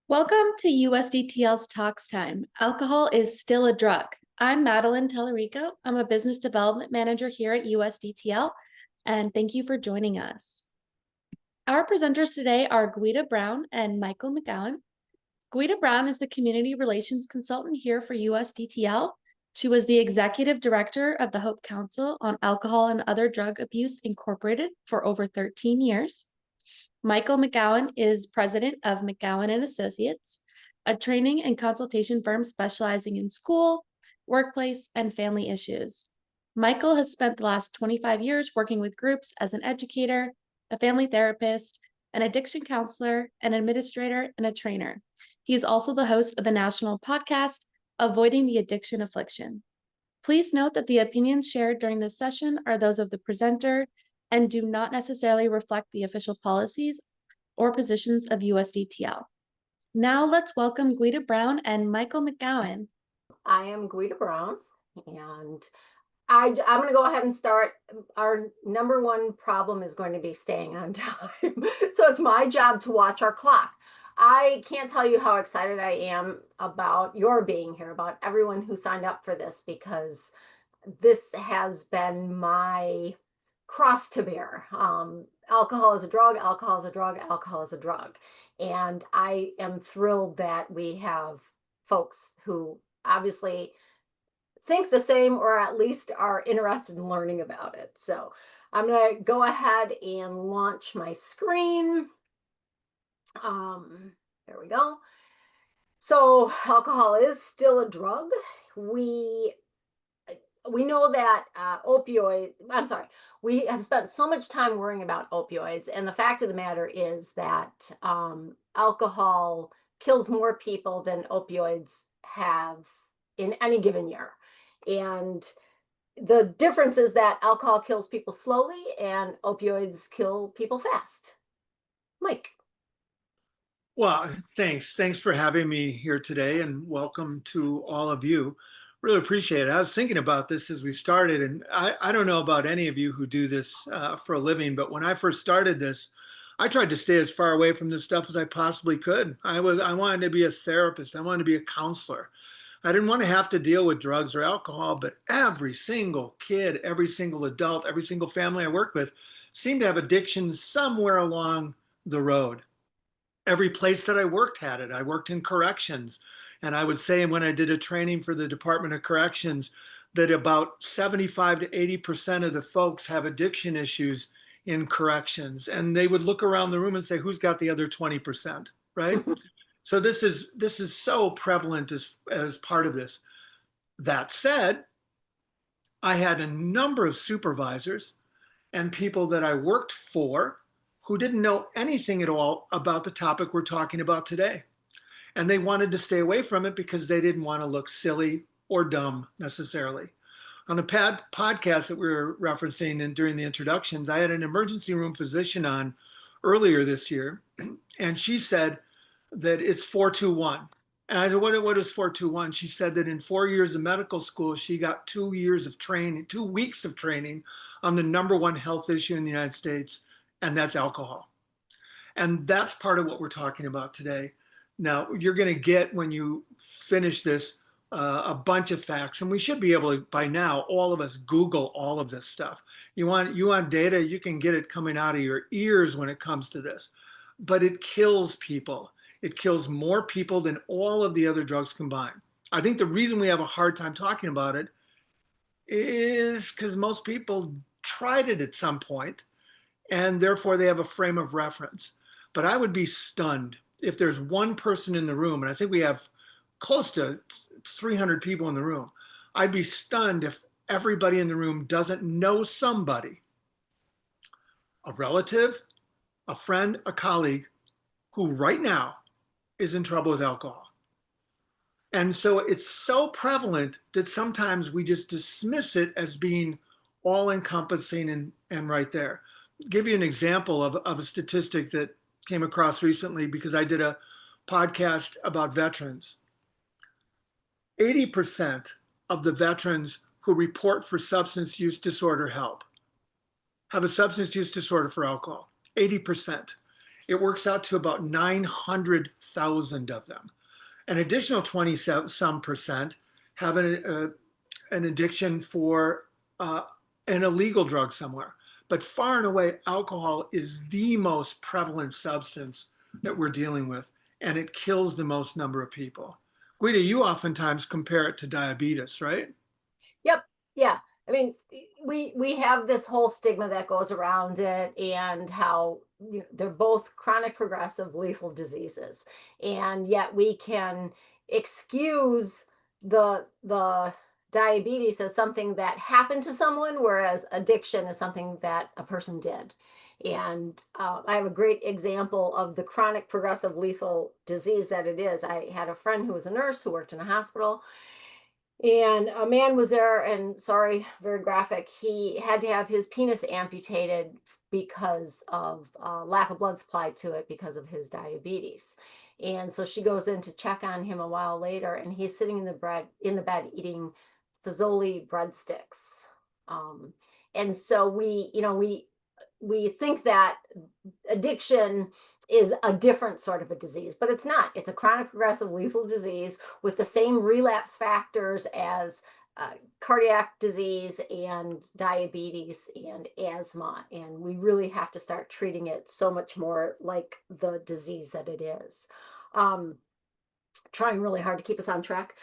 Welcome to USDTL's ToxTime. Alcohol is still a drug. I'm Madeline Tellerico. I'm a business development manager here at USDTL, and thank you for joining us. Our presenters today are Guida Brown and Michael McGowan. Guida Brown is the community relations consultant here for USDTL. She was the executive director of the Hope Council on Alcohol and Other Drug Abuse Incorporated for over 13 years. Michael McGowan is president of McGowan and Associates, a training and consultation firm specializing in school, workplace, and family issues. Michael has spent the last 25 years working with groups as an educator, a family therapist, an addiction counselor, an administrator, and a trainer. He is also the host of the national podcast, Avoiding the Addiction Affliction. Please note that the opinions shared during this session are those of the presenter and do not necessarily reflect the official policies or positions of USDTL. Now let's welcome Guida Brown and Michael McGowan. I am Guida Brown, and I'm going to go ahead and start. Our number one problem is going to be staying on time. So it's my job to watch our clock. I can't tell you how excited I am about your being here, about everyone who signed up for this, because this has been my cross to bear. Alcohol is a drug, alcohol is a drug, alcohol is a drug. And I am thrilled that we have folks who obviously think the same, or at least are interested in learning about it. So I'm going to go ahead and launch my screen. There we go. So alcohol is still a drug. We know that we have spent so much time worrying about opioids. And the fact of the matter is that alcohol kills more people than opioids have in any given year. And the difference is that alcohol kills people slowly and opioids kill people fast. Mike. Well, thanks. Thanks for having me here today, and welcome to all of you. Really appreciate it. I was thinking about this as we started, and I don't know about any of you who do this for a living, but when I first started this, I tried to stay as far away from this stuff as I possibly could. I wanted to be a therapist. I wanted to be a counselor. I didn't want to have to deal with drugs or alcohol, but every single kid, every single adult, every single family I worked with seemed to have addiction somewhere along the road. Every place that I worked had it. I worked in corrections. And I would say when I did a training for the Department of Corrections that about 75 to 80% of the folks have addiction issues in corrections. And they would look around the room and say, who's got the other 20%, right? So this is so prevalent as part of this. That said, I had a number of supervisors and people that I worked for who didn't know anything at all about the topic we're talking about today. And they wanted to stay away from it because they didn't want to look silly or dumb necessarily. On the podcast that we were referencing and during the introductions, I had an emergency room physician on earlier this year, and she said that it's 421. And I said, what is 421? She said that in 4 years of medical school, she got 2 years of training, 2 weeks of training on the number one health issue in the United States, and that's alcohol. And that's part of what we're talking about today. Now, you're going to get, when you finish this, a bunch of facts, and we should be able to, by now, all of us Google all of this stuff. You want data, you can get it coming out of your ears when it comes to this. But it kills people. It kills more people than all of the other drugs combined. I think the reason we have a hard time talking about it is because most people tried it at some point, and therefore they have a frame of reference. But I would be stunned if there's one person in the room, and I think we have close to 300 people in the room. I'd be stunned if everybody in the room doesn't know somebody, a relative, a friend, a colleague, who right now is in trouble with alcohol. And so it's so prevalent that sometimes we just dismiss it as being all-encompassing and right there. I'll give you an example of a statistic that came across recently because I did a podcast about veterans. 80% of the veterans who report for substance use disorder help have a substance use disorder for alcohol, 80%. it works out to about 900,000 of them. An additional 20 some percent have an addiction for an illegal drug somewhere. But far and away, alcohol is the most prevalent substance that we're dealing with, and it kills the most number of people. Guida, you oftentimes compare it to diabetes, right? Yep. Yeah. I mean, we have this whole stigma that goes around it, and how they're both chronic progressive lethal diseases, and yet we can excuse the diabetes as something that happened to someone, whereas addiction is something that a person did. And I have a great example of the chronic progressive lethal disease that it is. I had a friend who was a nurse who worked in a hospital, and a man was there, and sorry, very graphic. He had to have his penis amputated because of lack of blood supply to it because of his diabetes. And so she goes in to check on him a while later, and he's sitting in the bed eating Fazoli breadsticks. And so we think that addiction is a different sort of a disease, but it's not. It's a chronic progressive lethal disease with the same relapse factors as cardiac disease and diabetes and asthma. And we really have to start treating it so much more like the disease that it is. Trying really hard to keep us on track.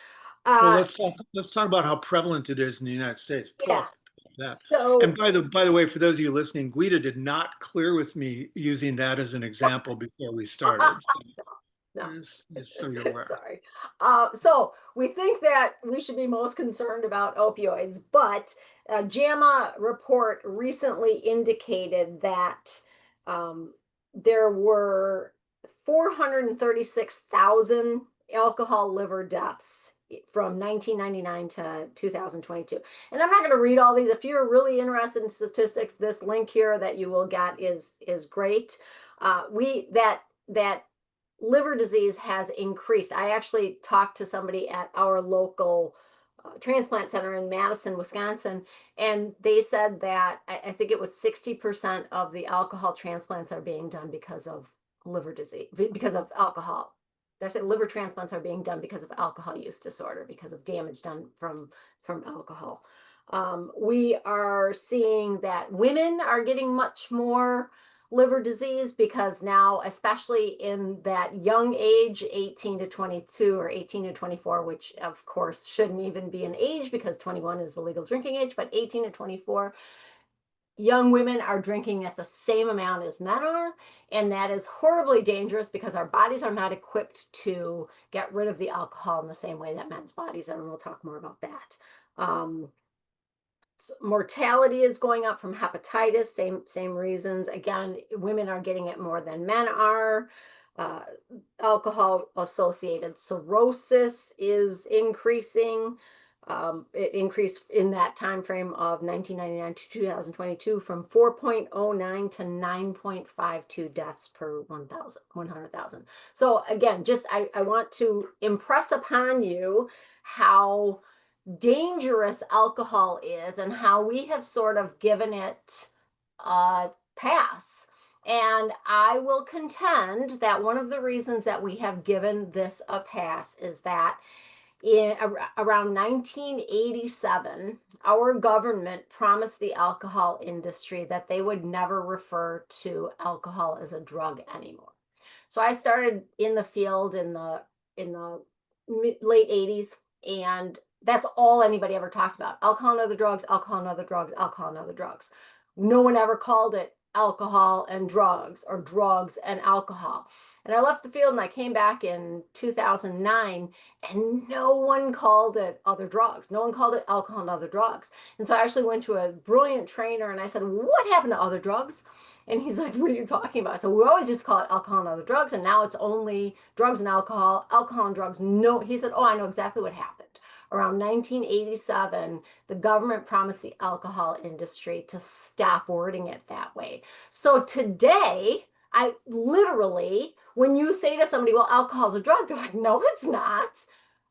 Well, let's talk about how prevalent it is in the United States. Pull Yeah. up that. So, And by the way, for those of you listening, Guida did not clear with me using that as an example before we started. no. Just so you're aware. Sorry. So we think that we should be most concerned about opioids, but a JAMA report recently indicated that there were 436,000 alcohol liver deaths from 1999 to 2022. And I'm not going to read all these. If you're really interested in statistics, this link here that you will get is great. That liver disease has increased. I actually talked to somebody at our local transplant center in Madison, Wisconsin, and they said that I think it was 60% of the alcohol transplants are being done because of liver disease, because of alcohol. I said liver transplants are being done because of alcohol use disorder, because of damage done from alcohol. We are seeing that women are getting much more liver disease because now, especially in that young age, 18 to 22 or 18 to 24, which of course shouldn't even be an age because 21 is the legal drinking age, but 18 to 24, young women are drinking at the same amount as men are, and that is horribly dangerous because our bodies are not equipped to get rid of the alcohol in the same way that men's bodies are, and we'll talk more about that. Mortality is going up from hepatitis, same reasons. Again, women are getting it more than men are. Alcohol associated cirrhosis is increasing. It increased in that time frame of 1999 to 2022 from 4.09 to 9.52 deaths per 100,000. So again, just I want to impress upon you how dangerous alcohol is and how we have sort of given it a pass. And I will contend that one of the reasons that we have given this a pass is that in around 1987, our government promised the alcohol industry that they would never refer to alcohol as a drug anymore. So I started in the field in the late 80s, and that's all anybody ever talked about. Alcohol and other drugs, alcohol and other drugs, alcohol and other drugs. No one ever called it alcohol and drugs or drugs and alcohol. And I left the field and I came back in 2009, and no one called it other drugs. No one called it alcohol and other drugs. And so I actually went to a brilliant trainer and I said, what happened to other drugs? And he's like, what are you talking about? So we always just call it alcohol and other drugs. And now it's only drugs and alcohol and drugs. No, he said, oh, I know exactly what happened. Around 1987, the government promised the alcohol industry to stop wording it that way. So today, I literally, when you say to somebody, well, alcohol is a drug, they're like, no, it's not.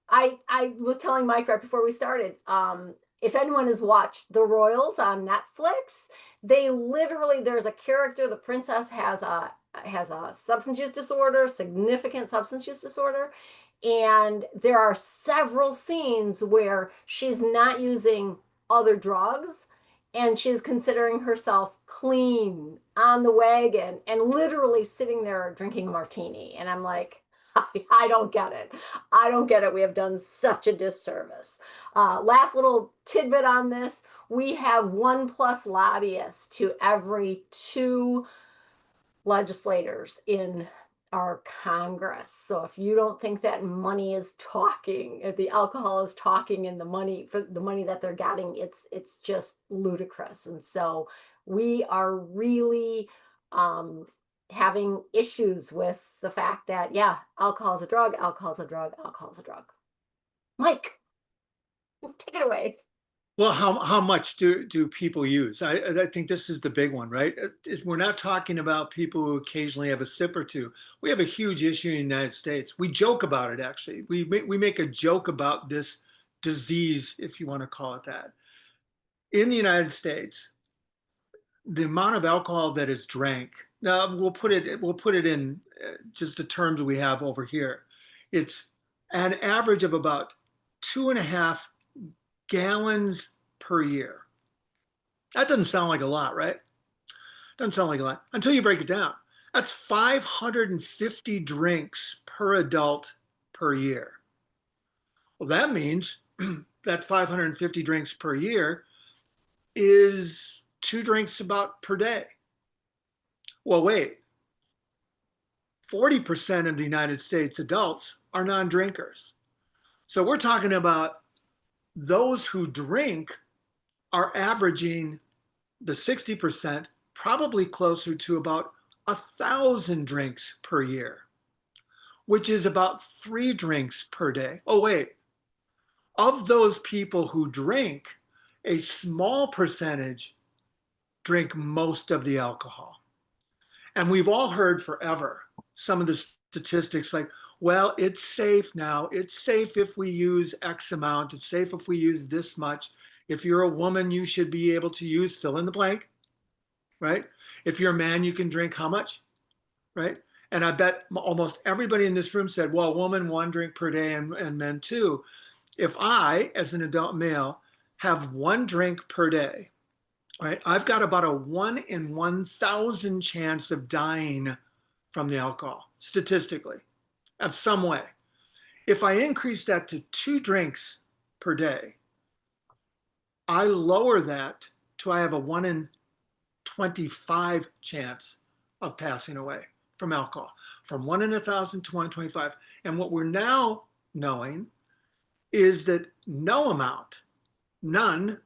I was telling Mike right before we started, if anyone has watched The Royals on Netflix, they literally, there's a character, the princess has a has a substance use disorder, significant substance use disorder. And there are several scenes where she's not using other drugs and she's considering herself clean on the wagon and literally sitting there drinking martini. And I'm like, I don't get it. I don't get it. We have done such a disservice. Last little tidbit on this. We have 1+ lobbyists to every 2 legislators in our Congress. So if you don't think that money is talking, if the alcohol is talking and the money for the money that they're getting, it's just ludicrous. And so we are really having issues with the fact that, yeah, alcohol is a drug, alcohol is a drug, alcohol is a drug. Mike, take it away. Well, how much do people use? I think this is the big one, right? We're not talking about people who occasionally have a sip or two. We have a huge issue in the United States. We joke about it, actually. We make a joke about this disease, if you want to call it that. In the United States, the amount of alcohol that is drank, now we'll put it in just the terms we have over here. It's an average of about 2.5 gallons per year. That doesn't sound like a lot, right? Doesn't sound like a lot until you break it down. That's 550 drinks per adult per year. Well, that means that 550 drinks per year is 2 drinks about per day. Well, wait, 40% of the United States adults are non-drinkers. So we're talking about those who drink are averaging the 60%, probably closer to about 1,000 drinks per year, which is about 3 drinks per day. Oh, wait, of those people who drink, a small percentage drink most of the alcohol. And we've all heard forever some of the statistics like, well, it's safe now. It's safe if we use X amount. It's safe if we use this much. If you're a woman, you should be able to use fill in the blank, right? If you're a man, you can drink how much, right? And I bet almost everybody in this room said, well, woman, 1 drink per day and men 2. If I, as an adult male, have 1 drink per day, right, I've got about a 1 in 1,000 chance of dying from the alcohol, statistically, of some way. If I increase that to 2 drinks per day, I lower that to I have a 1 in 25 chance of passing away from alcohol, from 1 in 1,000 to 1 in 25. And what we're now knowing is that no amount, none,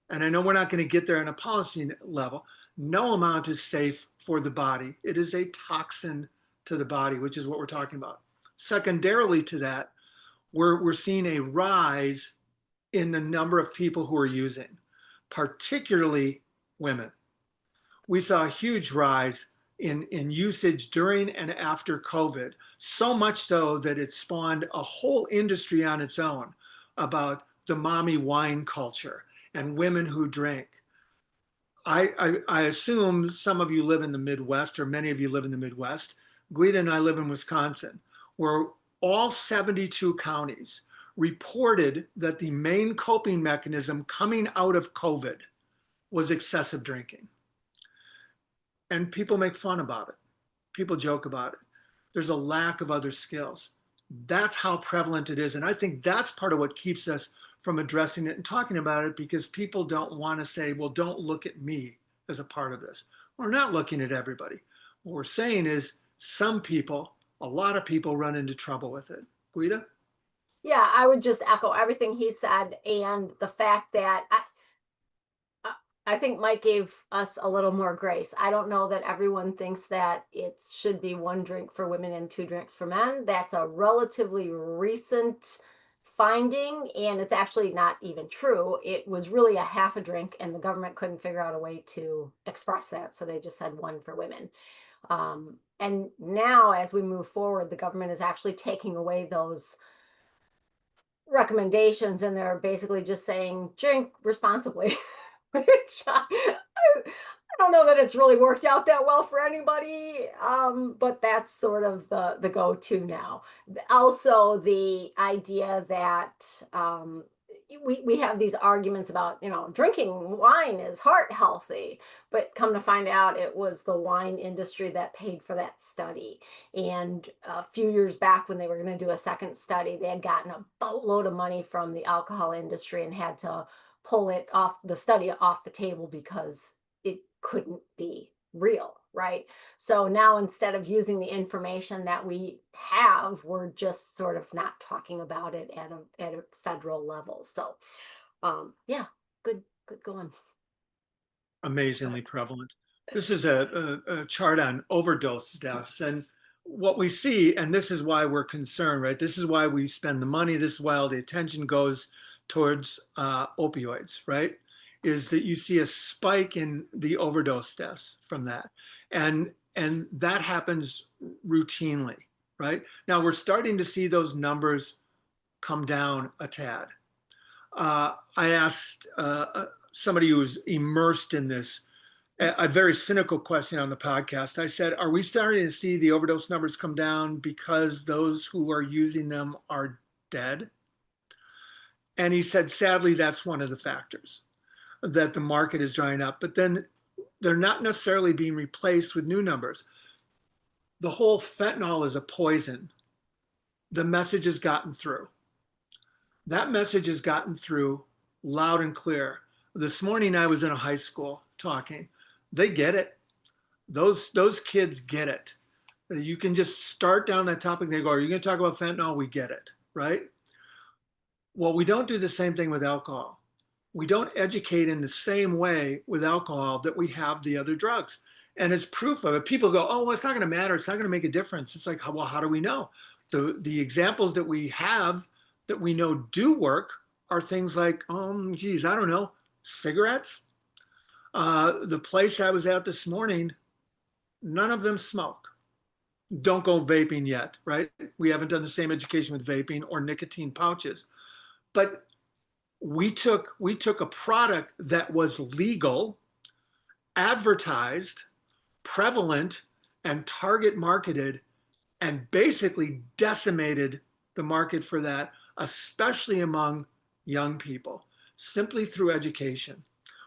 and I know we're not going to get there on a policy level, no amount is safe for the body. It is a toxin to the body, which is what we're talking about. Secondarily to that, we're seeing a rise in the number of people who are using, particularly women. We saw a huge rise in usage during and after COVID, so much so that it spawned a whole industry on its own about the mommy wine culture and women who drink. I assume some of you live in the Midwest, or many of you live in the Midwest. Guida and I live in Wisconsin, where all 72 counties reported that the main coping mechanism coming out of COVID was excessive drinking. And people make fun about it. People joke about it. There's a lack of other skills. That's how prevalent it is. And I think that's part of what keeps us from addressing it and talking about it, because people don't want to say, well, don't look at me as a part of this. We're not looking at everybody. What we're saying is some people, a lot of people run into trouble with it. Guida? Yeah, I would just echo everything he said, and the fact that I think Mike gave us a little more grace. I don't know that everyone thinks that it should be 1 drink for women and 2 drinks for men. That's a relatively recent finding, and it's actually not even true. It was really a half a drink, and the government couldn't figure out a way to express that, so they just said 1 for women. And now, as we move forward, the government is actually taking away those recommendations, and they're basically just saying drink responsibly. Which I don't know that it's really worked out that well for anybody, but that's sort of the go-to now. Also, the idea that we have these arguments about, drinking wine is heart healthy, but come to find out it was the wine industry that paid for that study. And a few years back when they were going to do a second study, they had gotten a boatload of money from the alcohol industry and had to pull it off the study off the table because it couldn't be real, right? So now instead of using the information that we have, we're just sort of not talking about it at a federal level. So yeah, good going. Amazingly prevalent. This is a chart on overdose deaths. And what we see, and this is why we're concerned, right? This is why we spend the money. This is why all the attention goes towards opioids, right? Is that you see a spike in the overdose deaths from that. And that happens routinely, right? Now we're starting to see those numbers come down a tad. I asked somebody who's immersed in this a very cynical question on the podcast. I said, are we starting to see the overdose numbers come down because those who are using them are dead? And he said, sadly, that's one of the factors, that the market is drying up, but then they're not necessarily being replaced with new numbers. The whole fentanyl is a poison. The message has gotten through. That message has gotten through loud and clear. This morning I was in a high school talking. They get it. Those kids get it. You can just start down that topic. They go, are you going to talk about fentanyl? We get it, right? Well, we don't do the same thing with alcohol. We don't educate in the same way with alcohol that we have the other drugs. And it's proof of it. People go, oh, well, it's not going to matter. It's not going to make a difference. It's like, well, how do we know? The examples that we have that we know do work are things like, geez, I don't know, cigarettes. The place I was at this morning, none of them smoke. Don't go vaping yet, right? We haven't done the same education with vaping or nicotine pouches. But we took a product that was legal, advertised, prevalent, and target marketed, and basically decimated the market for that, especially among young people, simply through education.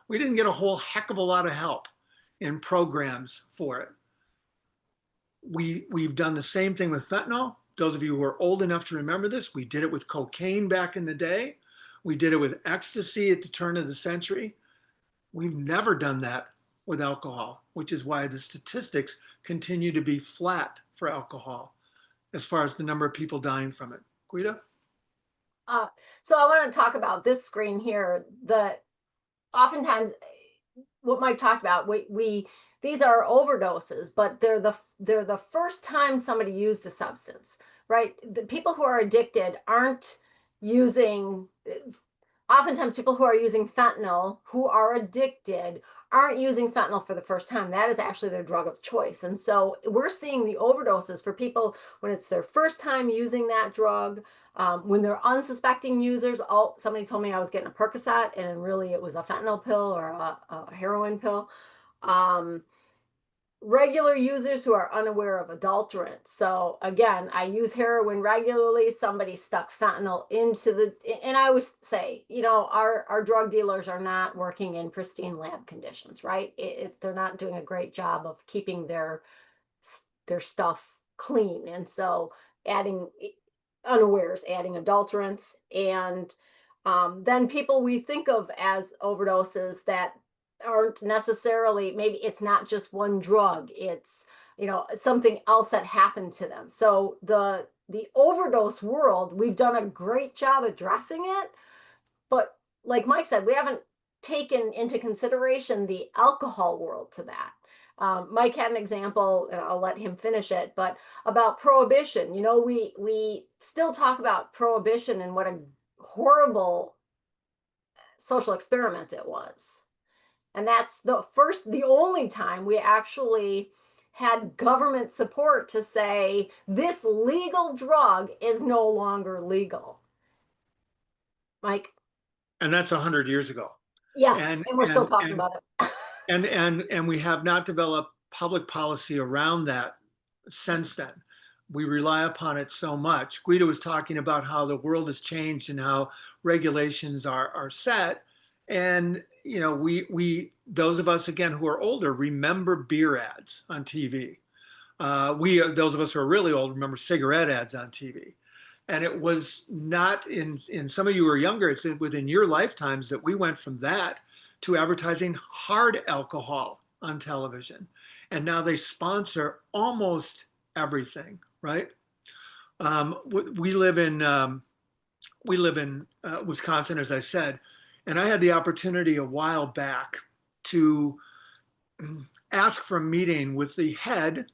We didn't get a whole heck of a lot of help in programs for it. We've done the same thing with fentanyl. Those of you who are old enough to remember this, we did it with cocaine back in the day. We did it with ecstasy at the turn of the century. We've never done that with alcohol, which is why the statistics continue to be flat for alcohol as far as the number of people dying from it. Guida? So I want to talk about this screen here. Oftentimes, what Mike talked about, these are overdoses, but they're the first time somebody used a substance, right? The people who are addicted aren't using. Oftentimes, people who are using fentanyl, who are addicted, aren't using fentanyl for the first time. That is actually their drug of choice. And so we're seeing the overdoses for people when it's their first time using that drug, when they're unsuspecting users. Oh, somebody told me I was getting a Percocet and really it was a fentanyl pill or a heroin pill. Regular users who are unaware of adulterants. So again, I use heroin regularly. Somebody stuck fentanyl and I always say, our drug dealers are not working in pristine lab conditions, right? They're not doing a great job of keeping their stuff clean. And so adding unawares, adding adulterants, and then people we think of as overdoses that aren't necessarily, maybe it's not just one drug, it's something else that happened to them. So the overdose world, we've done a great job addressing it, but like Mike said, we haven't taken into consideration the alcohol world to that. Mike had an example, and I'll let him finish it, but about prohibition. We still talk about prohibition and what a horrible social experiment it was. And that's the only time we actually had government support to say this legal drug is no longer legal. Mike? And that's 100 years ago. Yeah, and we're still talking about it. And we have not developed public policy around that since then. We rely upon it so much. Guida was talking about how the world has changed and how regulations are set. And you know, we those of us again who are older remember beer ads on TV. Those of us who are really old remember cigarette ads on TV. And it was not in some of you who are younger, it's within your lifetimes that we went from that to advertising hard alcohol on television. And now they sponsor almost everything, right? We live in Wisconsin, as I said, and I had the opportunity a while back to ask for a meeting with the head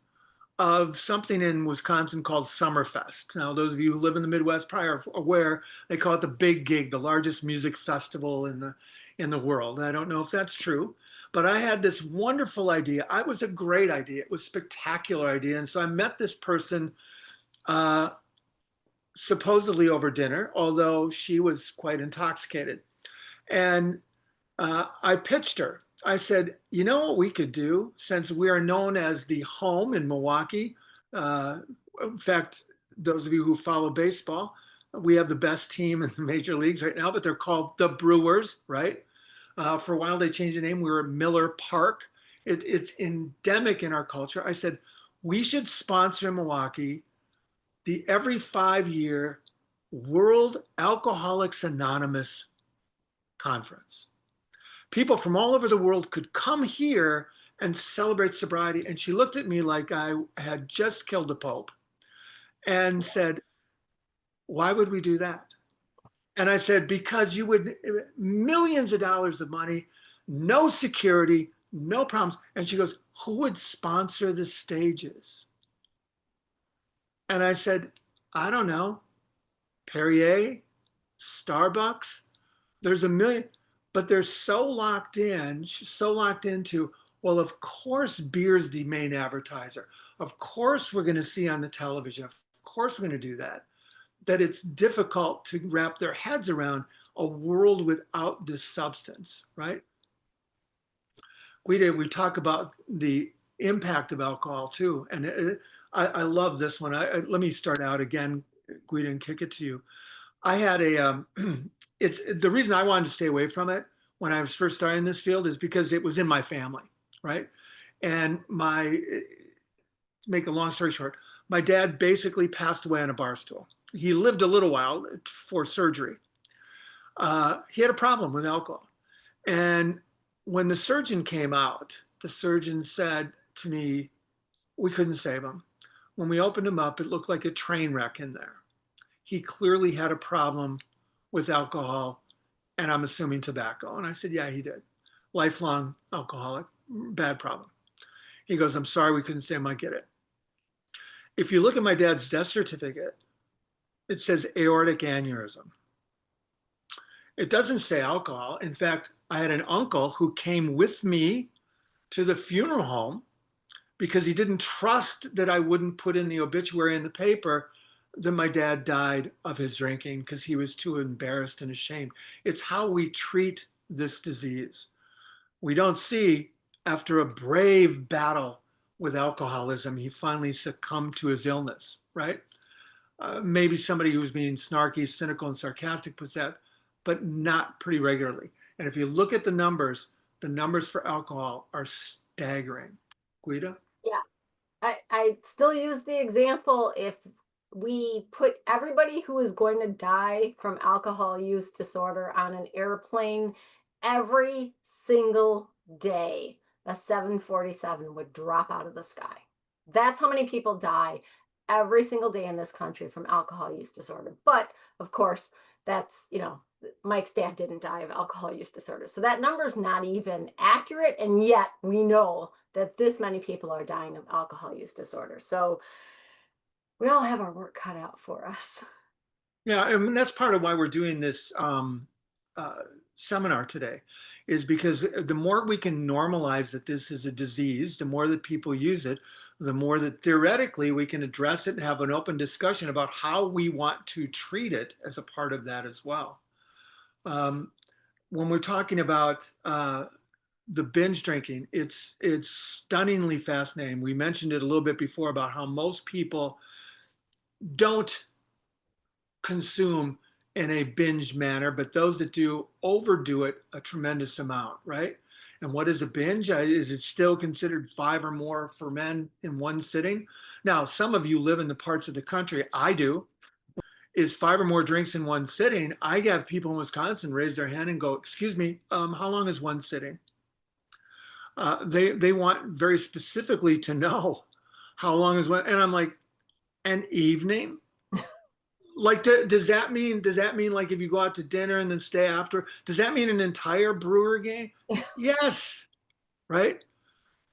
of something in Wisconsin called Summerfest. Now, those of you who live in the Midwest probably are aware, they call it the big gig, the largest music festival in the world. I don't know if that's true, but I had this wonderful idea. It was a great idea. It was a spectacular idea. And so I met this person supposedly over dinner, although she was quite intoxicated. And I pitched her. I said, you know what we could do, since we are known as the home in Milwaukee. In fact, those of you who follow baseball, we have the best team in the major leagues right now, but they're called the Brewers, right? For a while, they changed the name. We were at Miller Park. It's endemic in our culture. I said, we should sponsor in Milwaukee the every 5-year World Alcoholics Anonymous Conference. People from all over the world could come here and celebrate sobriety. And she looked at me like I had just killed the Pope and said, why would we do that? And I said, because you would, millions of dollars of money, no security, no problems. And she goes, who would sponsor the stages? And I said, I don't know, Perrier, Starbucks, there's a million. But they're so locked in, she's so locked into, well, of course, beer's the main advertiser. Of course, we're going to see on the television. Of course, we're going to do that. That it's difficult to wrap their heads around a world without this substance, right? We talk about the impact of alcohol too. And I love this one. Let me start out again, Guida, and kick it to you. I had it's the reason I wanted to stay away from it when I was first starting this field is because it was in my family, right? And make a long story short, my dad basically passed away on a bar stool. He lived a little while for surgery. He had a problem with alcohol. And when the surgeon came out, the surgeon said to me, we couldn't save him. When we opened him up, it looked like a train wreck in there. He clearly had a problem with alcohol, and I'm assuming tobacco. And I said, yeah, he did. Lifelong alcoholic, bad problem. He goes, I'm sorry we couldn't save him, I get it. If you look at my dad's death certificate, it says aortic aneurysm. It doesn't say alcohol. In fact, I had an uncle who came with me to the funeral home because he didn't trust that I wouldn't put in the obituary in the paper that my dad died of his drinking because he was too embarrassed and ashamed. It's how we treat this disease. We don't see, after a brave battle with alcoholism, he finally succumbed to his illness, right? Maybe somebody who's being snarky, cynical, and sarcastic puts that, but not pretty regularly. And if you look at the numbers for alcohol are staggering. Guida? Yeah, I still use the example, if we put everybody who is going to die from alcohol use disorder on an airplane every single day, a 747 would drop out of the sky. That's how many people die every single day in this country from alcohol use disorder. But of course, that's, Mike's dad didn't die of alcohol use disorder. So that number is not even accurate. And yet we know that this many people are dying of alcohol use disorder. So we all have our work cut out for us. Yeah, I mean, that's part of why we're doing this seminar today, is because the more we can normalize that this is a disease, the more that people use it, the more that theoretically we can address it and have an open discussion about how we want to treat it as a part of that as well. When we're talking about the binge drinking, it's stunningly fascinating. We mentioned it a little bit before about how most people don't consume in a binge manner, but those that do overdo it a tremendous amount, right? And what is a binge? Is it still considered 5 or more for men in one sitting? Now, some of you live in the parts of the country, I do, is 5 or more drinks in one sitting. I have people in Wisconsin raise their hand and go, excuse me, how long is one sitting? They want very specifically to know how long is one, and I'm like, an evening? Like, does that mean like if you go out to dinner and then stay after, does that mean an entire Brewer game? Yes, right?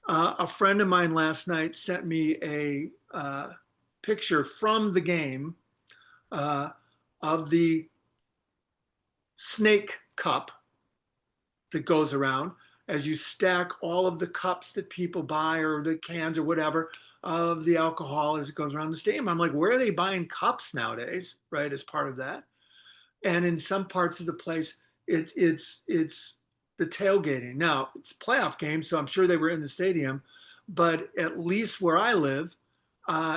A friend of mine last night sent me a picture from the game of the snake cup that goes around as you stack all of the cups that people buy or the cans or whatever of the alcohol as it goes around the stadium. I'm like, where are they buying cups nowadays, right, as part of that? And in some parts of the place, it's the tailgating. Now, it's playoff games, so I'm sure they were in the stadium, but at least where I live,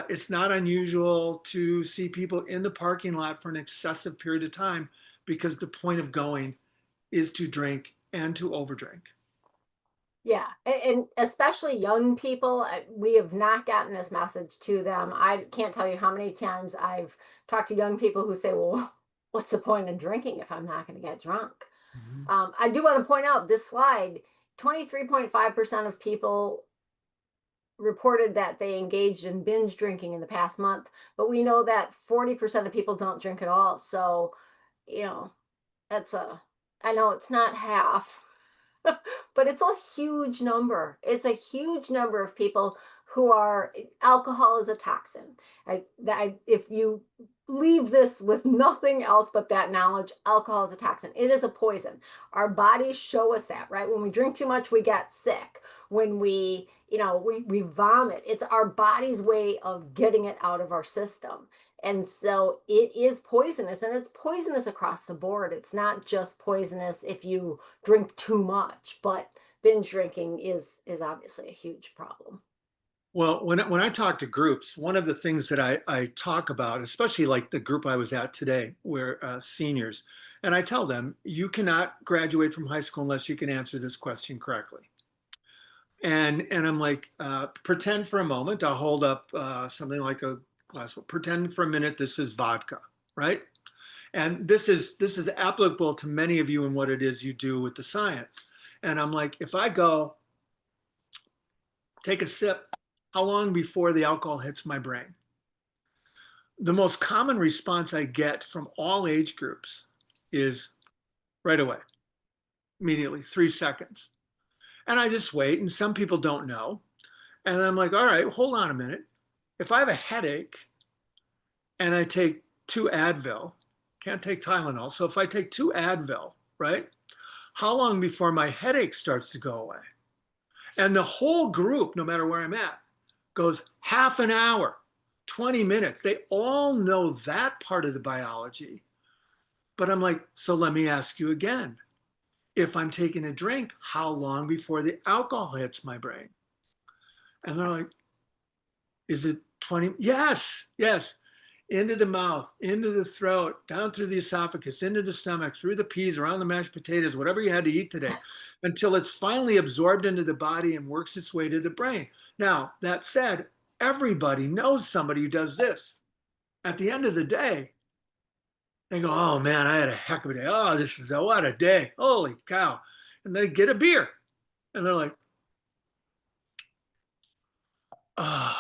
it's not unusual to see people in the parking lot for an excessive period of time because the point of going is to drink and to overdrink. Yeah, and especially young people, we have not gotten this message to them. I can't tell you how many times I've talked to young people who say, well, what's the point in drinking if I'm not going to get drunk? Mm-hmm. I do want to point out this slide, 23.5% of people reported that they engaged in binge drinking in the past month, but we know that 40% of people don't drink at all. So, you know, I know it's not half, but it's a huge number. It's a huge number of people who are, alcohol is a toxin. If you leave this with nothing else but that knowledge, alcohol is a toxin. It is a poison. Our bodies show us that, right? When we drink too much, we get sick. When we vomit. It's our body's way of getting it out of our system. And so it is poisonous, and it's poisonous across the board. It's not just poisonous if you drink too much, but binge drinking is obviously a huge problem. Well, when I talk to groups, one of the things that I talk about, especially like the group I was at today, where seniors, and I tell them, you cannot graduate from high school unless you can answer this question correctly. And I'm like, pretend for a moment, I'll hold up something like a glass. Pretend for a minute this is vodka, right? And this is applicable to many of you in what it is you do with the science. And I'm like, if I go take a sip, how long before the alcohol hits my brain? The most common response I get from all age groups is right away, immediately, 3 seconds. And I just wait, and some people don't know. And I'm like, all right, hold on a minute. If I have a headache and I take 2 Advil, can't take Tylenol. So if I take 2 Advil, right, how long before my headache starts to go away? And the whole group, no matter where I'm at, goes half an hour, 20 minutes. They all know that part of the biology. But I'm like, so let me ask you again. If I'm taking a drink, how long before the alcohol hits my brain? And they're like, is it 20? Yes, yes. Into the mouth, into the throat, down through the esophagus, into the stomach, through the peas, around the mashed potatoes, whatever you had to eat today, until it's finally absorbed into the body and works its way to the brain. Now, that said, everybody knows somebody who does this. At the end of the day, they go, oh man, I had a heck of a day. Oh, what a day. Holy cow. And they get a beer. And they're like, oh,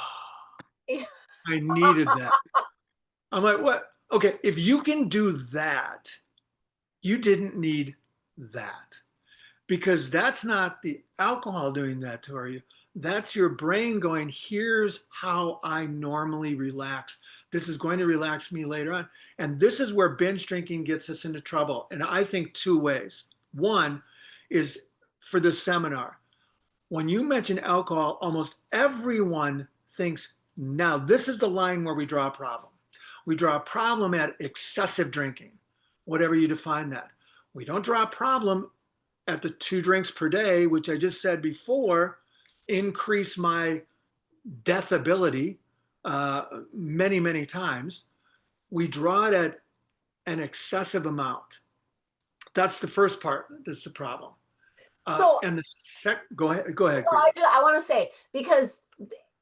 I needed that. I'm like, what? Okay, if you can do that, you didn't need that. Because that's not the alcohol doing that to you. That's your brain going, here's how I normally relax. This is going to relax me later on. And this is where binge drinking gets us into trouble. And I think 2 ways. One is for the seminar. When you mention alcohol, almost everyone thinks, now this is the line where we draw a problem. We draw a problem at excessive drinking, whatever you define that. We don't draw a problem at the 2 drinks per day, which I just said before, increase my death ability many, many times. We draw it at an excessive amount. That's the first part. That's the problem. So And go ahead. Go ahead. well, I want to say, because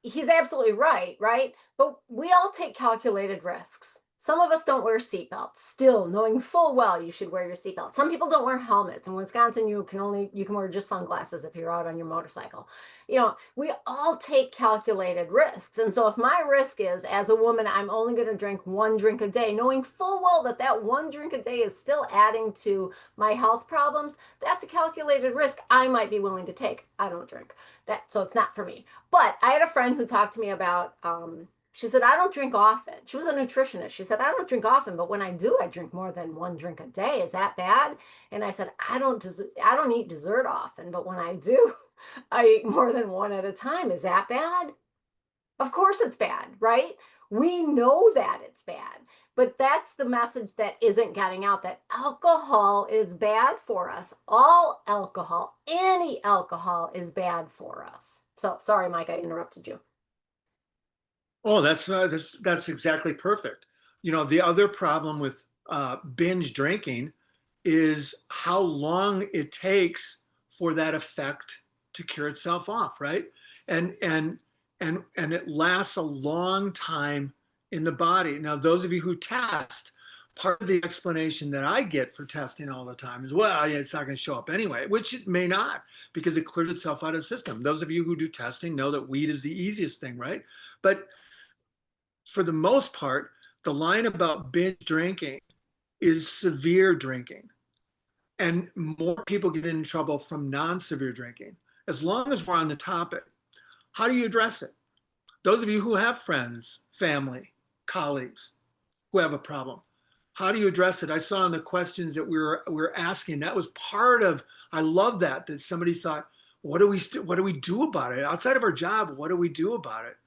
he's absolutely right, right? But we all take calculated risks. Some of us don't wear seatbelts, still knowing full well you should wear your seatbelt. Some people don't wear helmets. In Wisconsin, you can wear just sunglasses if you're out on your motorcycle. You know, we all take calculated risks. And so if my risk is, as a woman, I'm only going to drink 1 drink a day, knowing full well that that 1 drink a day is still adding to my health problems, that's a calculated risk I might be willing to take. I don't drink that, so it's not for me. But I had a friend who talked to me about, she said, I don't drink often. She was a nutritionist. She said, I don't drink often, but when I do, I drink more than 1 drink a day. Is that bad? And I said, I don't eat dessert often, but when I do, I eat more than 1 at a time. Is that bad? Of course it's bad, right? We know that it's bad, but that's the message that isn't getting out, that alcohol is bad for us. All alcohol, any alcohol is bad for us. So sorry, Mike, I interrupted you. Oh, that's exactly perfect. You know, the other problem with binge drinking is how long it takes for that effect to cure itself off, right? And it lasts a long time in the body. Now, those of you who test, part of the explanation that I get for testing all the time is, well, yeah, it's not going to show up anyway, which it may not, because it cleared itself out of the system. Those of you who do testing know that weed is the easiest thing, right? But for the most part, the line about binge drinking is severe drinking. And more people get in trouble from non-severe drinking. As long as we're on the topic, how do you address it? Those of you who have friends, family, colleagues who have a problem, how do you address it? I saw in the questions that we were asking, that was part of, I love that somebody thought, what do we do about it? Outside of our job, what do we do about it?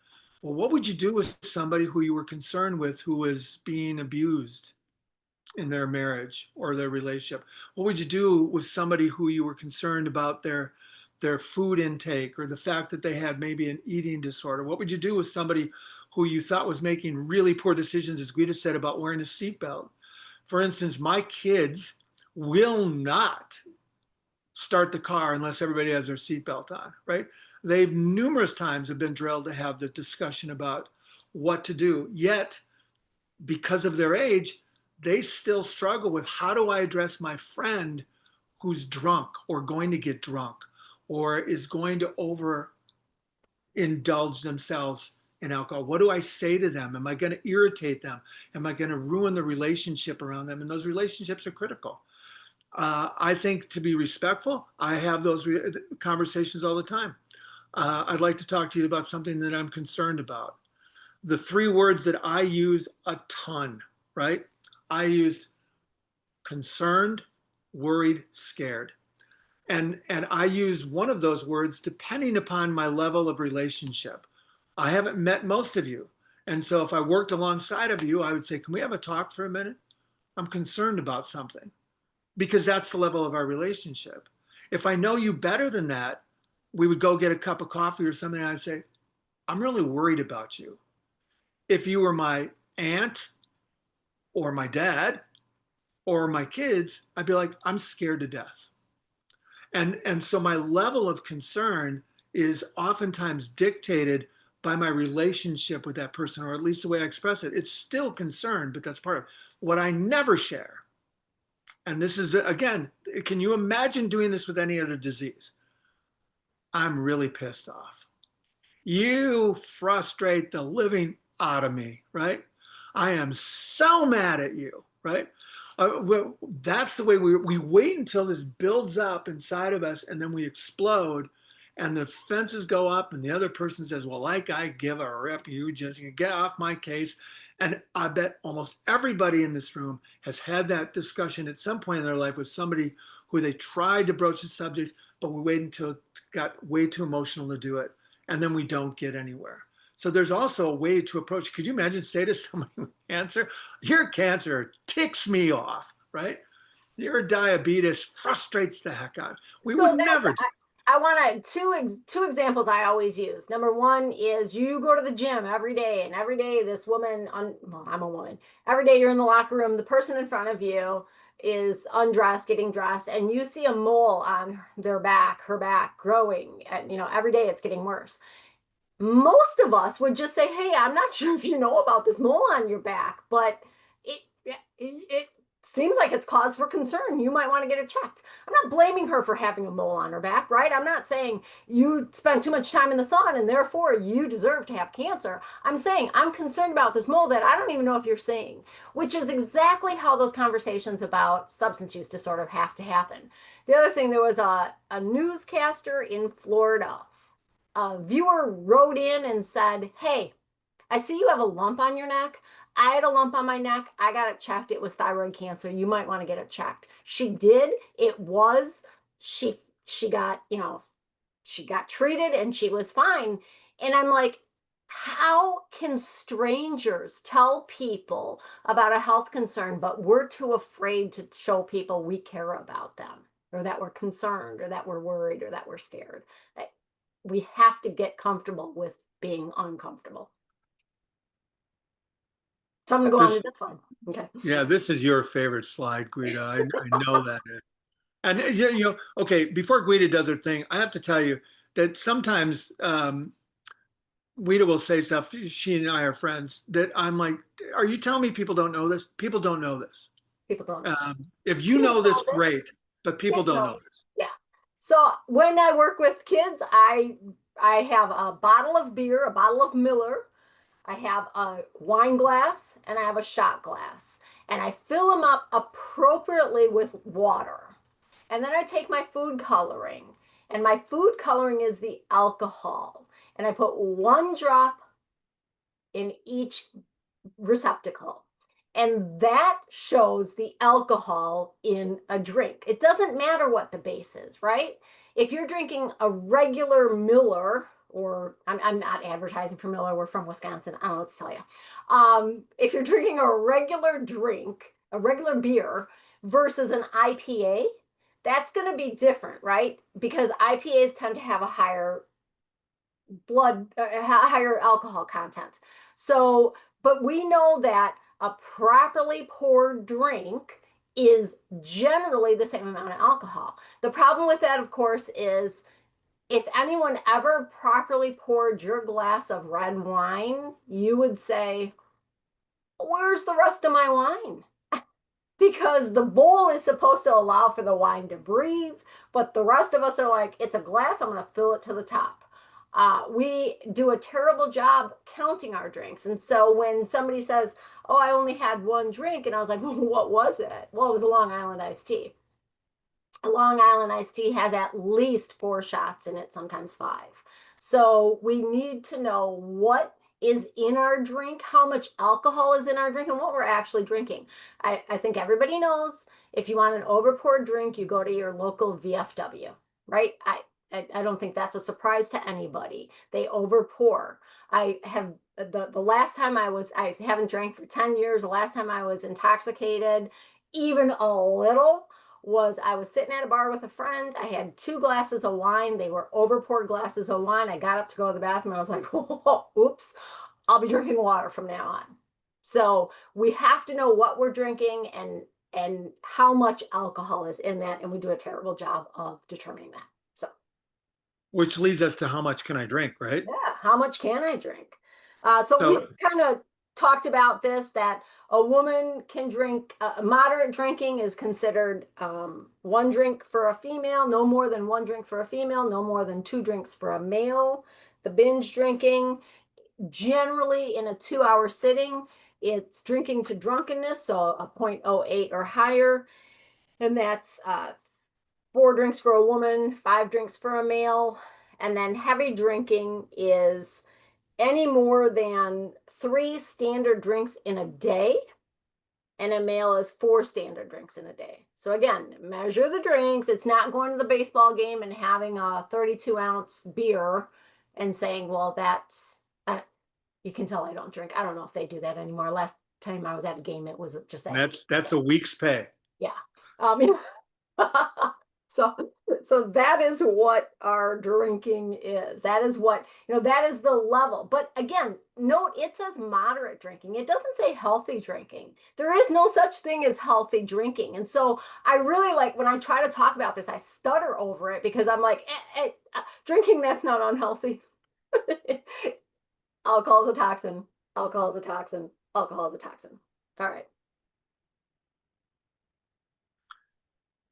Well, what would you do with somebody who you were concerned with who was being abused in their marriage or their relationship? What would you do with somebody who you were concerned about their food intake, or the fact that they had maybe an eating disorder? What would you do with somebody who you thought was making really poor decisions, as Guida said, about wearing a seatbelt? For instance, my kids will not start the car unless everybody has their seatbelt on, right? They've numerous times have been drilled to have the discussion about what to do. Yet, because of their age, they still struggle with, how do I address my friend who's drunk or going to get drunk or is going to overindulge themselves in alcohol? What do I say to them? Am I going to irritate them? Am I going to ruin the relationship around them? And those relationships are critical. I think to be respectful, I have those conversations all the time. I'd like to talk to you about something that I'm concerned about. The 3 words that I use a ton, right? I used concerned, worried, scared. And I use one of those words depending upon my level of relationship. I haven't met most of you. And so if I worked alongside of you, I would say, can we have a talk for a minute? I'm concerned about something, because that's the level of our relationship. If I know you better than that, we would go get a cup of coffee or something, and I'd say, I'm really worried about you. If you were my aunt or my dad or my kids, I'd be like, I'm scared to death. And so my level of concern is oftentimes dictated by my relationship with that person, or at least the way I express it. It's still concern, but that's part of it. What I never share, and this is, again, can you imagine doing this with any other disease? I'm really pissed off. You frustrate the living out of me, right? I am so mad at you, right? That's the way we wait until this builds up inside of us, and then we explode, and the fences go up, and the other person says, well, like I give a rip, you just get off my case. And I bet almost everybody in this room has had that discussion at some point in their life with somebody who they tried to broach the subject, but we waited until it got way too emotional to do it, and then we don't get anywhere. So there's also a way to approach. Could you imagine, say to somebody with cancer, your cancer ticks me off, right? Your diabetes frustrates the heck out. We So would that's, never. I want to, two examples I always use. Number one is you go to the gym every day, and every day this woman, well, I'm a woman, every day you're in the locker room, the person in front of you is undressed, getting dressed, and you see a mole on their back, her back growing, and every day it's getting worse. Most of us would just say, hey, I'm not sure if you know about this mole on your back, but it seems like it's cause for concern. You might want to get it checked. I'm not blaming her for having a mole on her back, right? I'm not saying you spend too much time in the sun and therefore you deserve to have cancer. I'm saying I'm concerned about this mole that I don't even know if you're seeing, which is exactly how those conversations about substance use disorder have to happen. The other thing, there was a newscaster in Florida. A viewer wrote in and said, hey, I see you have a lump on your neck. I had a lump on my neck. I got it checked. It was thyroid cancer. You might want to get it checked. She did. It was. She got, she got treated and she was fine. And I'm like, how can strangers tell people about a health concern, but we're too afraid to show people we care about them, or that we're concerned, or that we're worried, or that we're scared? We have to get comfortable with being uncomfortable. So I'm going to go on to this slide. Okay. Yeah, this is your favorite slide, Guida. I know that. And okay, before Guida does her thing, I have to tell you that sometimes Guida will say stuff, she and I are friends, that I'm like, are you telling me people don't know this? People don't know this. People don't know. If you know this, great, but people don't know this. Yeah. So when I work with kids, I have a bottle of beer, a bottle of Miller, I have a wine glass, and I have a shot glass, and I fill them up appropriately with water. And then I take my food coloring, and my food coloring is the alcohol, and I put 1 drop in each receptacle. And that shows the alcohol in a drink. It doesn't matter what the base is, right? If you're drinking a regular Miller, or I'm not advertising for Miller, we're from Wisconsin, I don't know what to tell you. If you're drinking a regular drink, a regular beer versus an IPA, that's going to be different, right? Because IPAs tend to have a higher higher alcohol content. So, but we know that a properly poured drink is generally the same amount of alcohol. The problem with that, of course, is if anyone ever properly poured your glass of red wine, you would say, where's the rest of my wine? Because the bowl is supposed to allow for the wine to breathe, but the rest of us are like, it's a glass, I'm going to fill it to the top. We do a terrible job counting our drinks. And so when somebody says, oh, I only had 1 drink, and I was like, well, what was it? Well, it was a Long Island iced tea. A Long Island iced tea has at least 4 shots in it, sometimes 5. So we need to know what is in our drink, how much alcohol is in our drink, and what we're actually drinking. I think everybody knows if you want an overpoured drink, you go to your local VFW, right? I don't think that's a surprise to anybody. They overpour. I have the last time I haven't drank for 10 years. The last time I was intoxicated, even a little, was I was sitting at a bar with a friend. I had 2 glasses of wine. They were overpoured glasses of wine. I got up to go to the bathroom. I was like, oh, oops, I'll be drinking water from now on. So we have to know what we're drinking and how much alcohol is in that. And we do a terrible job of determining that. So, which leads us to how much can I drink, right? Yeah, how much can I drink? So we kind of talked about this, that a woman can drink, moderate drinking is considered 1 drink for a female, no more than 1 drink for a female, no more than 2 drinks for a male. The binge drinking, generally in a 2-hour sitting, it's drinking to drunkenness, so a 0.08 or higher. And that's 4 drinks for a woman, 5 drinks for a male. And then heavy drinking is any more than 3 standard drinks in a day, and a male is 4 standard drinks in a day. So again, measure the drinks. It's not going to the baseball game and having a 32-ounce beer and saying, well, that's, you can tell I don't drink. I don't know if they do that anymore. Last time I was at a game, it was just that's a week's pay. Yeah. Um, so, so that is what our drinking is. That is what, that is the level. But again, note it says moderate drinking. It doesn't say healthy drinking. There is no such thing as healthy drinking. And so I really like when I try to talk about this, I stutter over it because I'm like, drinking, that's not unhealthy. Alcohol is a toxin. Alcohol is a toxin. Alcohol is a toxin. All right.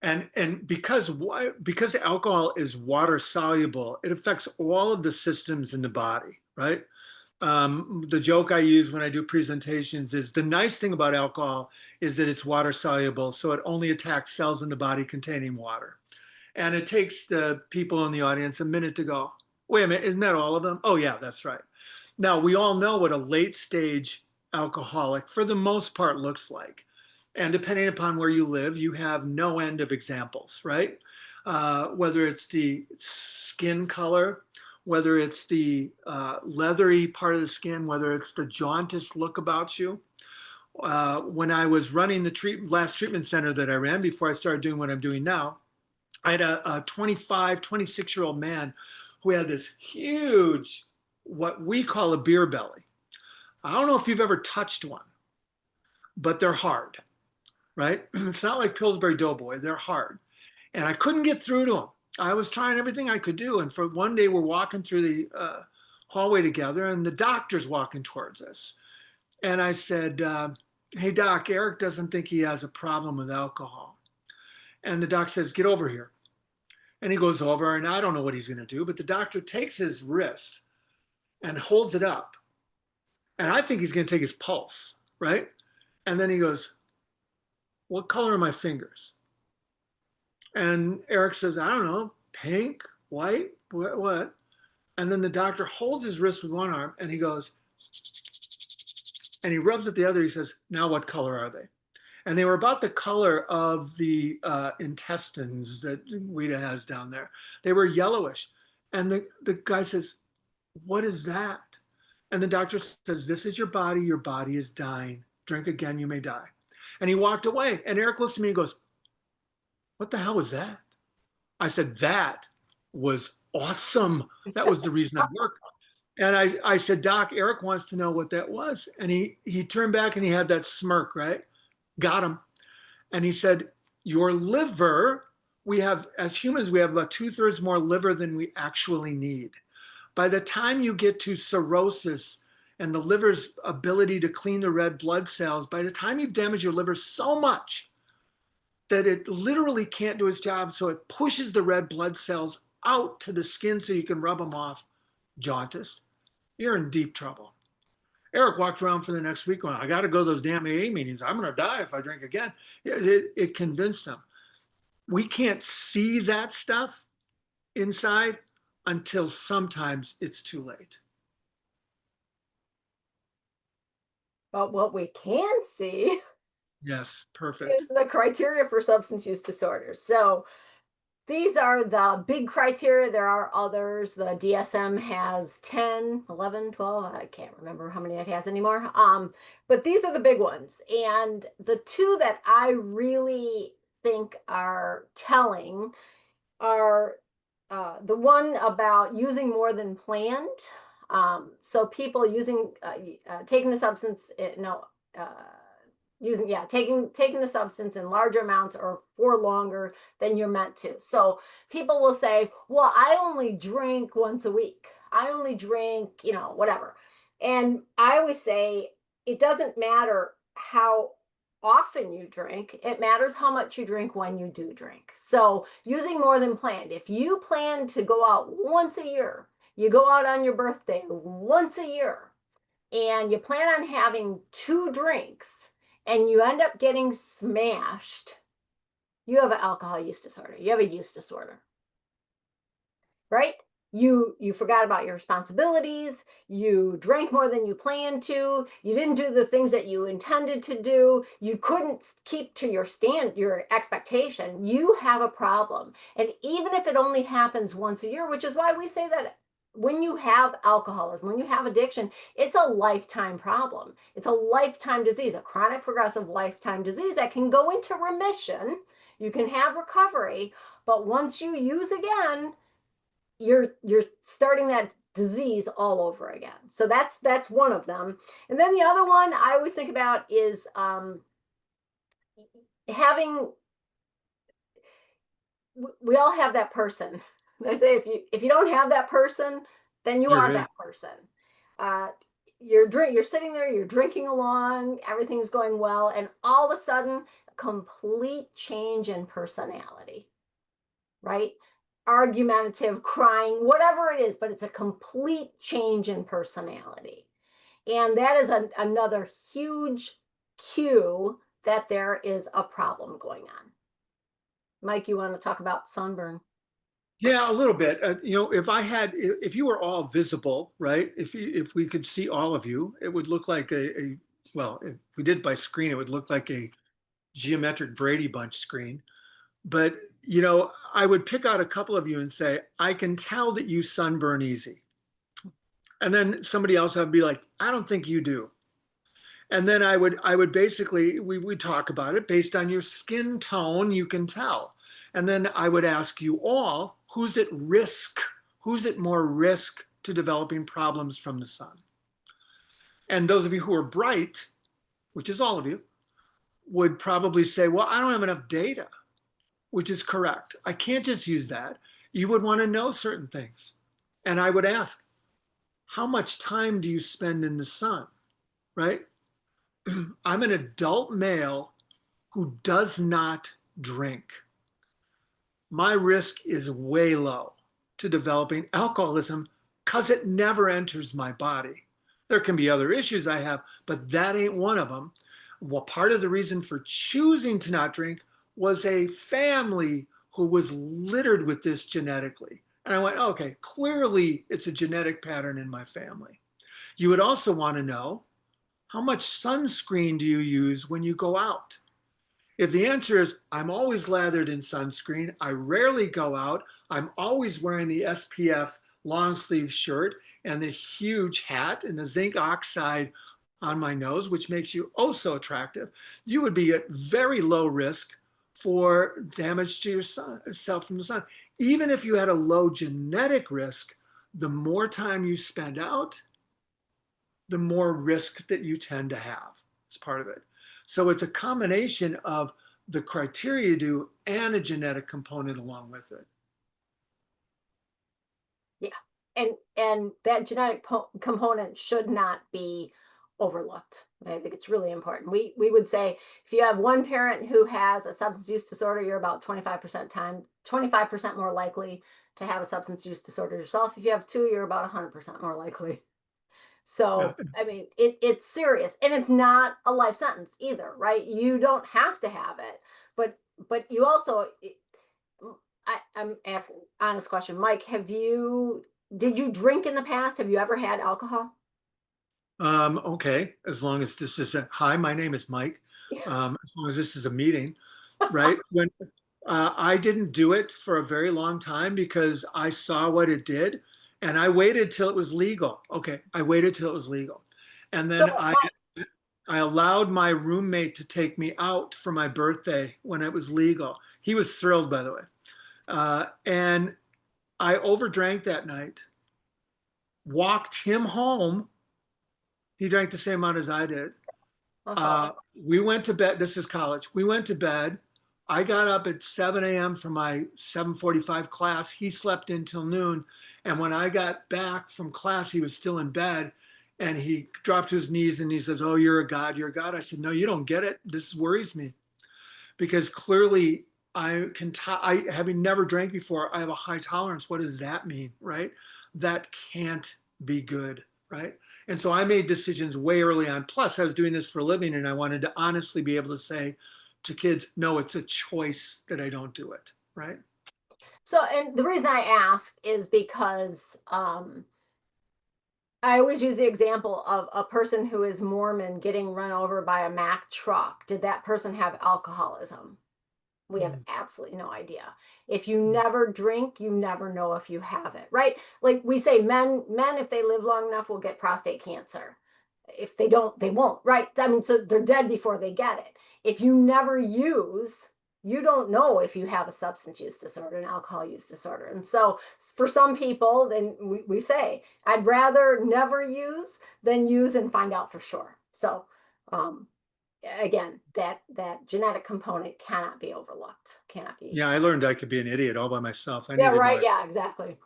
And because alcohol is water soluble, it affects all of the systems in the body, right? The joke I use when I do presentations is the nice thing about alcohol is that it's water soluble, so it only attacks cells in the body containing water. And it takes the people in the audience a minute to go, wait a minute, isn't that all of them? Oh yeah, that's right. Now we all know what a late stage alcoholic for the most part looks like. And depending upon where you live, you have no end of examples, right? Whether it's the skin color, whether it's the leathery part of the skin, whether it's the jaundiced look about you. When I was running the last treatment center that I ran before I started doing what I'm doing now, I had a 25, 26-year-old man who had this huge, what we call a beer belly. I don't know if you've ever touched one, but they're hard, right? It's not like Pillsbury Doughboy, they're hard. And I couldn't get through to him. I was trying everything I could do. And for one day, we're walking through the hallway together, and the doctor's walking towards us. And I said, hey, doc, Eric doesn't think he has a problem with alcohol. And the doc says, get over here. And he goes over, and I don't know what he's going to do, but the doctor takes his wrist and holds it up. And I think he's going to take his pulse, right? And then he goes, what color are my fingers? And Eric says, I don't know, pink, white, what? And then the doctor holds his wrist with one arm and he goes, and he rubs at the other. He says, now what color are they? And they were about the color of the intestines that Guida has down there. They were yellowish. And the guy says, what is that? And the doctor says, this is your body is dying. Drink again, you may die. And he walked away. And Eric looks at me and goes, what the hell was that? I said, that was awesome. That was the reason I worked. And I said, Doc, Eric wants to know what that was. And he turned back and he had that smirk, right? Got him. And he said, your liver, as humans, we have about 2/3 more liver than we actually need. By the time you get to cirrhosis and the liver's ability to clean the red blood cells, by the time you've damaged your liver so much that it literally can't do its job, so it pushes the red blood cells out to the skin so you can rub them off, jaundice, you're in deep trouble. Eric walked around for the next week going, I got to go to those damn AA meetings. I'm going to die if I drink again. It convinced him. We can't see that stuff inside until sometimes it's too late. But what we can see, yes, perfect, is the criteria for substance use disorders. So these are the big criteria. There are others. The DSM has 10, 11, 12. I can't remember how many it has anymore. But these are the big ones. And the two that I really think are telling are the one about using more than planned. So people taking the substance, taking the substance in larger amounts or for longer than you're meant to. So people will say, well, I only drink once a week. I only drink, whatever. And I always say, it doesn't matter how often you drink. It matters how much you drink when you do drink. So using more than planned. If you plan to go out once a year, you go out on your birthday once a year, and you plan on having 2 drinks, and you end up getting smashed, you have an alcohol use disorder. You have a use disorder, right? You forgot about your responsibilities. You drank more than you planned to. You didn't do the things that you intended to do. You couldn't keep to your expectation. You have a problem. And even if it only happens once a year, which is why we say that when you have alcoholism, when you have addiction, it's a lifetime problem. It's a lifetime disease, a chronic progressive lifetime disease that can go into remission You can have recovery, but once you use again, you're starting that disease all over again. So that's one of them. And then the other one I always think about is having, we all have that person. I say if you don't have that person, then you are that person. You're sitting there, you're drinking along, everything's going well, and all of a sudden, complete change in personality, right? Argumentative, crying, whatever it is, but it's a complete change in personality. And that is another huge cue that there is a problem going on. Mike, you want to talk about sunburn? Yeah, a little bit. If you were all visible, right? If we could see all of you, it would look like well, if we did by screen, it would look like a geometric Brady Bunch screen. But, I would pick out a couple of you and say, I can tell that you sunburn easy. And then somebody else would be like, I don't think you do. And then I would basically, we would talk about it based on your skin tone, you can tell. And then I would ask you all, who's at risk? Who's at more risk to developing problems from the sun? And those of you who are bright, which is all of you, would probably say, well, I don't have enough data, which is correct. I can't just use that. You would want to know certain things. And I would ask, how much time do you spend in the sun, right? I'm an adult male who does not drink. My risk is way low to developing alcoholism because it never enters my body. There can be other issues I have, but that ain't one of them. Well, part of the reason for choosing to not drink was a family who was littered with this genetically. And I went, okay, clearly it's a genetic pattern in my family. You would also want to know, how much sunscreen do you use when you go out? If the answer is, I'm always lathered in sunscreen, I rarely go out, I'm always wearing the SPF long sleeve shirt and the huge hat and the zinc oxide on my nose, which makes you oh so attractive, you would be at very low risk for damage to yourself from the sun. Even if you had a low genetic risk, the more time you spend out, the more risk that you tend to have as part of it. So it's a combination of the criteria you do and a genetic component along with it. Yeah, and that genetic component should not be overlooked. I think it's really important. We would say if you have one parent who has a substance use disorder, you're about 25% more likely to have a substance use disorder yourself. If you have two, you're about 100% more likely. So, I mean, it's serious, and it's not a life sentence either, right? You don't have to have it, but you also, I'm asking honest question, Mike, did you drink in the past? Have you ever had alcohol? Okay, as long as this is hi, my name is Mike. As long as this is a meeting, right? When I didn't do it for a very long time because I saw what it did. And I waited till it was legal. Okay, I waited till it was legal. And then I allowed my roommate to take me out for my birthday when it was legal. He was thrilled, by the way. And I overdrank that night, walked him home. He drank the same amount as I did. We went to bed. This is college. We went to bed. I got up at 7 a.m. for my 7:45 class. He slept until noon. And when I got back from class, he was still in bed. And he dropped to his knees and he says, oh, you're a God, you're a God. I said, no, you don't get it. This worries me. Because clearly having never drank before, I have a high tolerance. What does that mean, right? That can't be good, right? And so I made decisions way early on. Plus, I was doing this for a living and I wanted to honestly be able to say, to kids, no, it's a choice that I don't do it, right? So, and the reason I ask is because I always use the example of a person who is Mormon getting run over by a Mack truck. Did that person have alcoholism? We have absolutely no idea. If you never drink, you never know if you have it, right? Like we say, men, if they live long enough, will get prostate cancer. If they don't, they won't, right? I mean, so they're dead before they get it. If you never use, you don't know if you have a substance use disorder, an alcohol use disorder. And so for some people, then we say, I'd rather never use than use and find out for sure. So again, that genetic component cannot be overlooked, cannot be. Yeah, I learned I could be an idiot all by myself. I Yeah, need to know right. it. Yeah, exactly.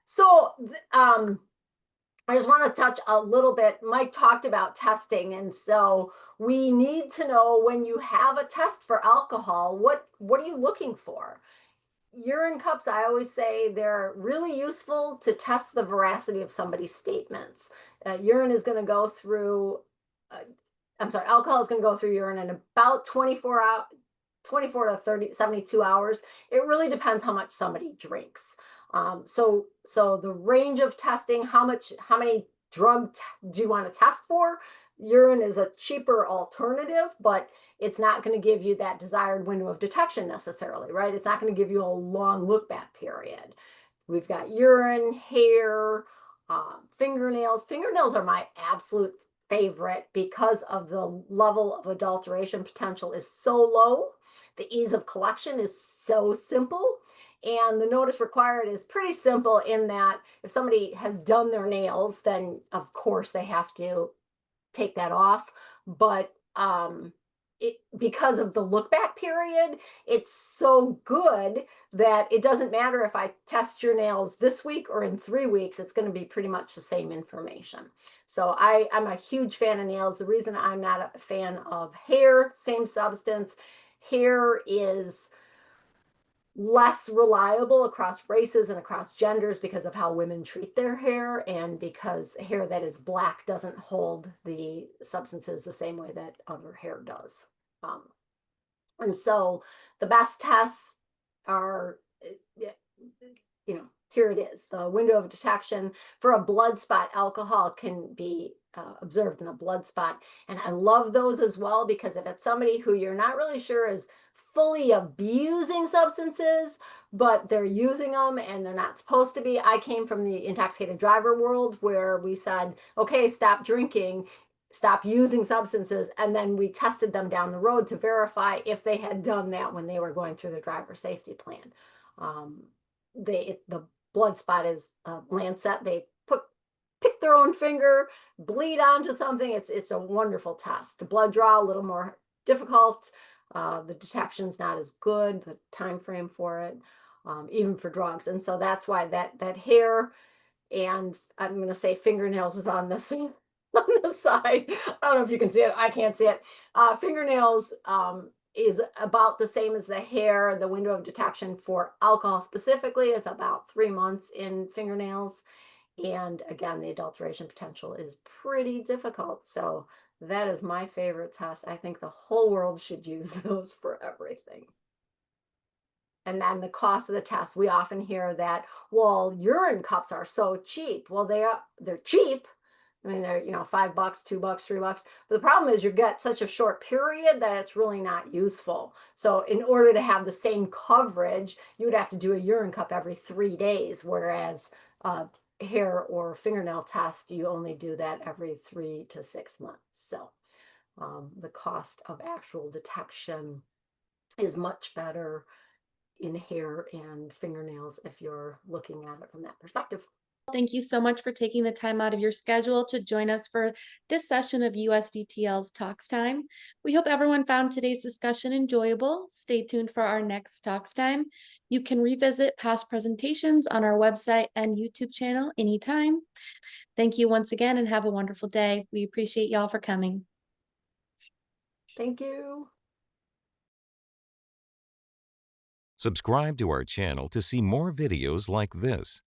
So I just want to touch a little bit. Mike talked about testing, and so we need to know when you have a test for alcohol, what are you looking for? Urine cups, I always say they're really useful to test the veracity of somebody's statements. Urine is going to go through, alcohol is going to go through urine in about 24 to 72 hours. It really depends how much somebody drinks. So the range of testing, how many drugs do you want to test for? Urine is a cheaper alternative, but it's not going to give you that desired window of detection necessarily, right? It's not going to give you a long look back period. We've got urine, hair, fingernails. Fingernails are my absolute favorite because of the level of adulteration potential is so low. The ease of collection is so simple. And the notice required is pretty simple in that if somebody has done their nails, then of course they have to take that off. But because of the look back period, it's so good that it doesn't matter if I test your nails this week or in 3 weeks, it's going to be pretty much the same information. So I'm a huge fan of nails. The reason I'm not a fan of hair, same substance, hair is less reliable across races and across genders because of how women treat their hair, and because hair that is black doesn't hold the substances the same way that other hair does. And so the best tests are, here it is. The window of detection for a blood spot, alcohol can be observed in a blood spot. And I love those as well, because if it's somebody who you're not really sure is fully abusing substances, but they're using them and they're not supposed to be. I came from the intoxicated driver world where we said, okay, stop drinking, stop using substances. And then we tested them down the road to verify if they had done that when they were going through the driver safety plan. The blood spot is lancet. They pick their own finger, bleed onto something. It's a wonderful test. The blood draw, a little more difficult. The detection's not as good, the time frame for it, even for drugs. And so that's why that hair, and I'm going to say fingernails is on this on the side. I don't know if you can see it. I can't see it. Fingernails is about the same as the hair. The window of detection for alcohol specifically is about 3 months in fingernails. And again, the adulteration potential is pretty difficult. So that is my favorite test. I think the whole world should use those for everything. And then the cost of the test, we often hear that, well, urine cups are so cheap. Well, they're cheap. I mean, they're, $5, $2, $3. But the problem is you get such a short period that it's really not useful. So in order to have the same coverage, you would have to do a urine cup every 3 days, whereas hair or fingernail test, you only do that every 3 to 6 months. So the cost of actual detection is much better in hair and fingernails if you're looking at it from that perspective. Thank you so much for taking the time out of your schedule to join us for this session of USDTL's Talks Time. We hope everyone found today's discussion enjoyable. Stay tuned for our next Talks Time. You can revisit past presentations on our website and YouTube channel anytime. Thank you once again and have a wonderful day. We appreciate y'all for coming. Thank you. Subscribe to our channel to see more videos like this.